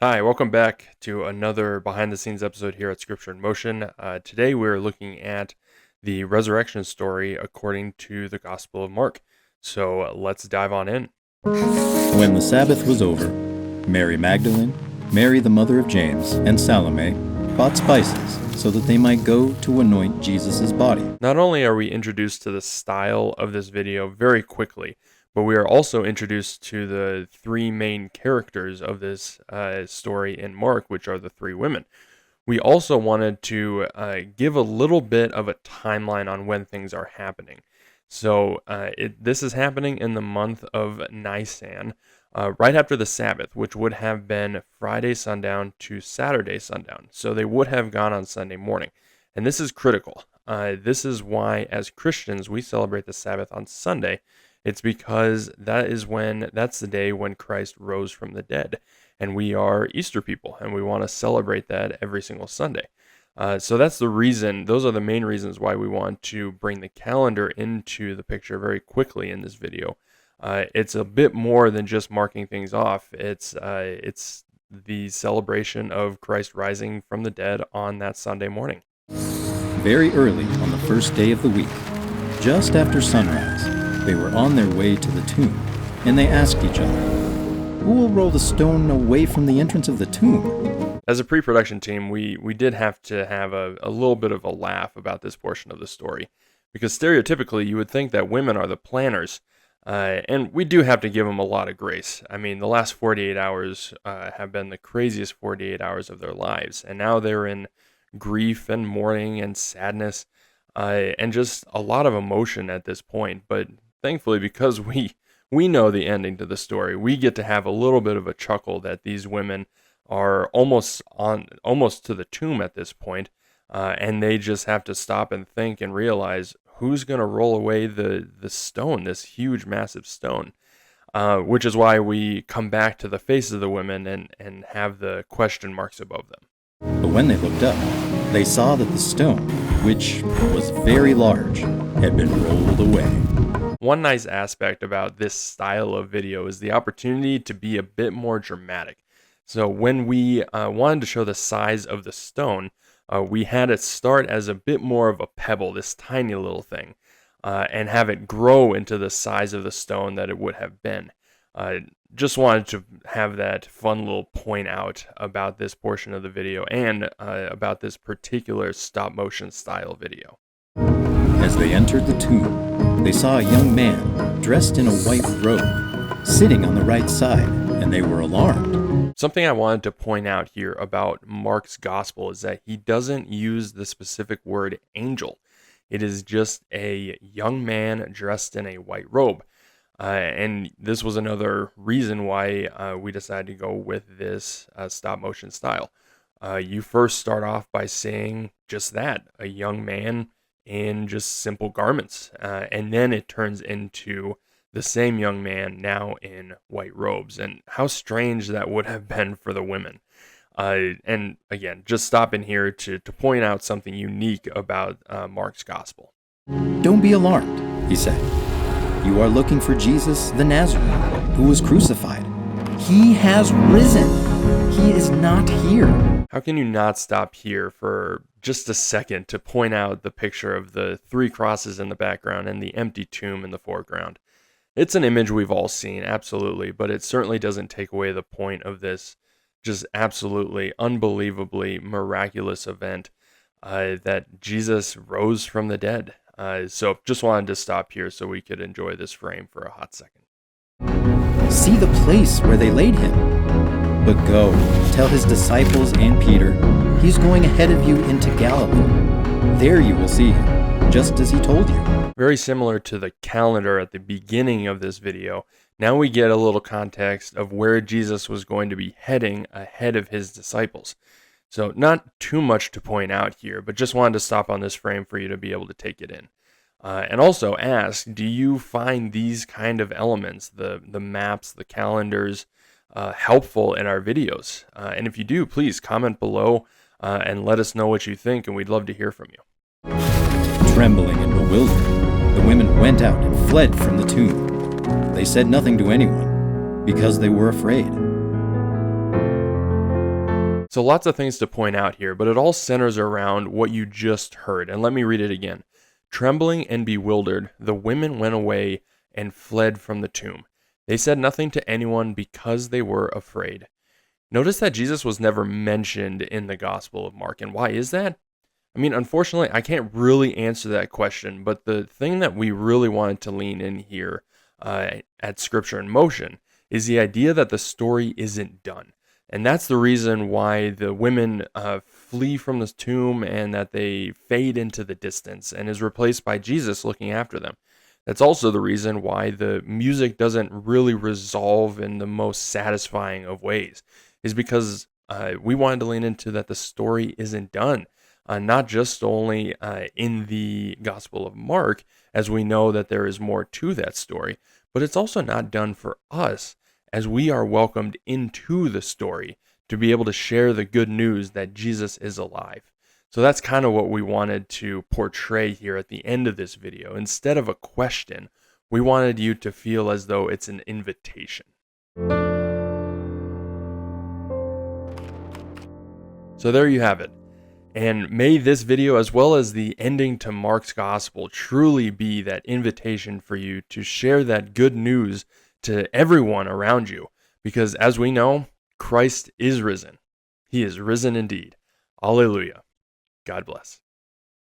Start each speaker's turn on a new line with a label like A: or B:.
A: Hi, welcome back to another behind the scenes episode here at Scripture in Motion. Today we're looking at the resurrection story according to the Gospel of Mark. So let's dive on in.
B: When the Sabbath was over, Mary Magdalene, Mary the mother of James, and Salome bought spices so that they might go to anoint Jesus' body.
A: Not only are we introduced to the style of this video very quickly, but we are also introduced to the three main characters of this story in Mark, which are the three women. We also wanted to give a little bit of a timeline on when things are happening. So this is happening in the month of Nisan, right after the Sabbath, which would have been Friday sundown to Saturday sundown. So they would have gone on Sunday morning. And this is critical. This is why, as Christians, we celebrate the Sabbath on Sunday. It's because that's the day when Christ rose from the dead. And we are Easter people, and we want to celebrate that every single Sunday. So that's the reason, those are the main reasons why we want to bring the calendar into the picture very quickly in this video. It's a bit more than just marking things off. It's the celebration of Christ rising from the dead on that Sunday morning.
B: Very early on the first day of the week, just after sunrise, they were on their way to the tomb, and they asked each other, "Who will roll the stone away from the entrance of the tomb?"
A: As a pre-production team, we did have to have a little bit of a laugh about this portion of the story, because stereotypically you would think that women are the planners, and we do have to give them a lot of grace. I mean, the last 48 hours have been the craziest 48 hours of their lives, and now they're in grief and mourning and sadness, and just a lot of emotion at this point. But thankfully, because we know the ending to the story, we get to have a little bit of a chuckle that these women are almost to the tomb at this point, and they just have to stop and think and realize who's going to roll away the stone, this huge, massive stone, which is why we come back to the faces of the women and have the question marks above them.
B: But when they looked up, they saw that the stone, which was very large, had been rolled away.
A: One nice aspect about this style of video is the opportunity to be a bit more dramatic. So when we wanted to show the size of the stone, we had it start as a bit more of a pebble, this tiny little thing, and have it grow into the size of the stone that it would have been. Just wanted to have that fun little point out about this portion of the video and about this particular stop motion style video.
B: As they entered the tomb, they saw a young man dressed in a white robe, sitting on the right side, and they were alarmed.
A: Something I wanted to point out here about Mark's gospel is that he doesn't use the specific word angel. It is just a young man dressed in a white robe. And this was another reason why we decided to go with this stop motion style. You first start off by saying just that, a young man in just simple garments. And then it turns into the same young man now in white robes. And how strange that would have been for the women. And again, just stopping here to point out something unique about Mark's gospel.
B: "Don't be alarmed," he said. "You are looking for Jesus the Nazarene, who was crucified. He has risen. He is not here."
A: How can you not stop here for just a second to point out the picture of the three crosses in the background and the empty tomb in the foreground? It's an image we've all seen, absolutely, but it certainly doesn't take away the point of this just absolutely unbelievably miraculous event that Jesus rose from the dead. So just wanted to stop here so we could enjoy this frame for a hot second.
B: "See the place where they laid him. But go, tell his disciples and Peter, he's going ahead of you into Galilee. There you will see him, just as he told you."
A: Very similar to the calendar at the beginning of this video, now we get a little context of where Jesus was going to be heading ahead of his disciples. So not too much to point out here, but just wanted to stop on this frame for you to be able to take it in. And also ask, do you find these kind of elements, the maps, the calendars, helpful in our videos? And if you do, please comment below and let us know what you think, and we'd love to hear from you.
B: Trembling and bewildered, the women went out and fled from the tomb. They said nothing to anyone, because they were afraid.
A: So lots of things to point out here, but it all centers around what you just heard. And let me read it again. Trembling and bewildered, the women went away and fled from the tomb. They said nothing to anyone because they were afraid. Notice that Jesus was never mentioned in the Gospel of Mark. And why is that? I mean, unfortunately, I can't really answer that question, but the thing that we really wanted to lean in here at Scripture in Motion is the idea that the story isn't done. And that's the reason why the women flee from this tomb and that they fade into the distance and is replaced by Jesus looking after them. That's also the reason why the music doesn't really resolve in the most satisfying of ways, is because we wanted to lean into that the story isn't done. Not just only in the Gospel of Mark, as we know that there is more to that story, but it's also not done for us, as we are welcomed into the story to be able to share the good news that Jesus is alive. So that's kind of what we wanted to portray here at the end of this video. Instead of a question, we wanted you to feel as though it's an invitation. So there you have it. And may this video, as well as the ending to Mark's Gospel, truly be that invitation for you to share that good news to everyone around you. Because as we know, Christ is risen. He is risen indeed. Alleluia. God bless.